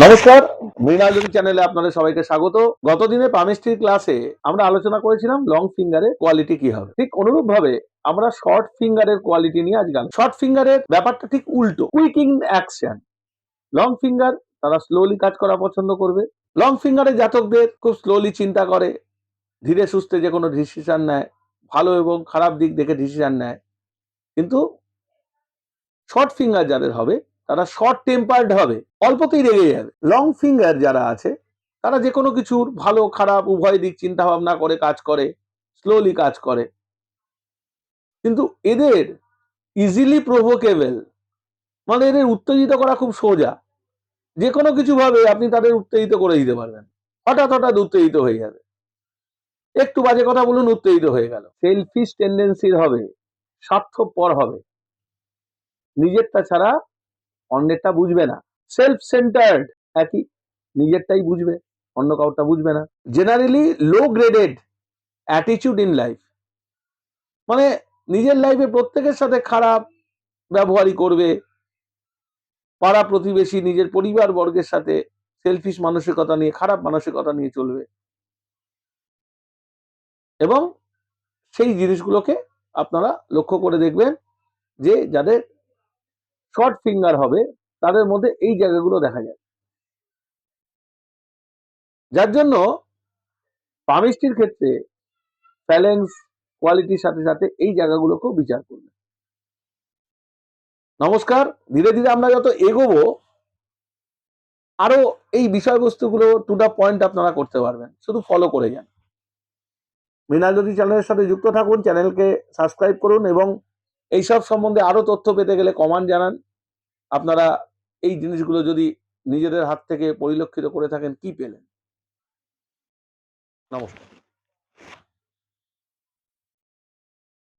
নমস্কার, মৃণালিনী চ্যানেলে আপনাদের সবাইকে স্বাগত। গতদিনে পামিস্ট্রির ক্লাসে আমরা আলোচনা করেছিলাম লং ফিঙ্গারের কোয়ালিটি কি হবে। ঠিক অনুরূপ ভাবে আমরা শর্ট ফিঙ্গারের কোয়ালিটি নিয়ে আজকে শর্ট ফিঙ্গারের ব্যাপারটা ঠিক উল্টো, quick in action. Long finger তারা স্লোলি কাজ করা পছন্দ করবে। লং ফিঙ্গারের জাতকদের খুব স্লোলি চিন্তা করে, ধীরে সুস্থে যে কোনো ডিসিশন নেয়, ভালো এবং খারাপ দিক দেখে ডিসিশন নেয়। কিন্তু শর্ট ফিঙ্গার যাদের হবে তারা শর্ট টেম্পার্ড হবে, অল্পতেই রেগে যাবে। লং ফিঙ্গার যারা আছে তারা যে কোনো কিছুর ভালো খারাপ উভয় দিক চিন্তা ভাবনা করে কাজ করে, স্লোলি কাজ করে। কিন্তু এদের ইজিলি প্রভোকেবল, মানে এদের উত্তেজিত করা খুব সোজা। যে কোনো কিছু ভাবে আপনি তাদের উত্তেজিত করে দিতে পারবেন, হঠাৎ হঠাৎ উত্তেজিত হয়ে যাবে। একটু বাজে কথা বলুন, উত্তেজিত হয়ে গেল। সেলফিশ টেন্ডেন্সির হবে, স্বার্থপর হবে, নিজেরটা ছাড়া অন্যেরটা বুঝবে না। সেলফ সেন্টার্ড, একই, নিজেরটাই বুঝবে, অন্য কাউটা বুঝবে না। Generally low graded attitude in life, মানে নিজের লাইফে প্রত্যেকের সাথে খারাপ ব্যবহারই করবে, পাড়া প্রতিবেশী নিজের পরিবার বর্গের সাথে সেলফিশ মানসিকতা নিয়ে, খারাপ মানসিকতা নিয়ে চলবে। এবং সেই জিনিসগুলোকে আপনারা লক্ষ্য করে দেখবেন যে যাদের শর্ট ফিঙ্গার হবে তাদের মধ্যে এই জায়গাগুলো দেখা যায়। যার জন্য পামিস্ট্রির ক্ষেত্রে ফ্যালেন্স কোয়ালিটির সাথে সাথে এই জায়গাগুলোকেও বিচার করবে। নমস্কার, ধীরে ধীরে আমরা যত এগোবো আরো এই বিষয়বস্তুগুলো টু দা পয়েন্ট আপনারা করতে পারবেন, শুধু ফলো করে যান। মৃণালিনী চ্যানেলের সাথে যুক্ত থাকুন, চ্যানেলকে সাবস্ক্রাইব করুন এবং এইসব সম্বন্ধে আরো তথ্য পেতে গেলে কমেন্ট জানান। আপনারা এই জিনিসগুলো যদি নিজেদের হাত থেকে পরিলক্ষিত করে থাকেন, কি পেলেন। নমস্কার।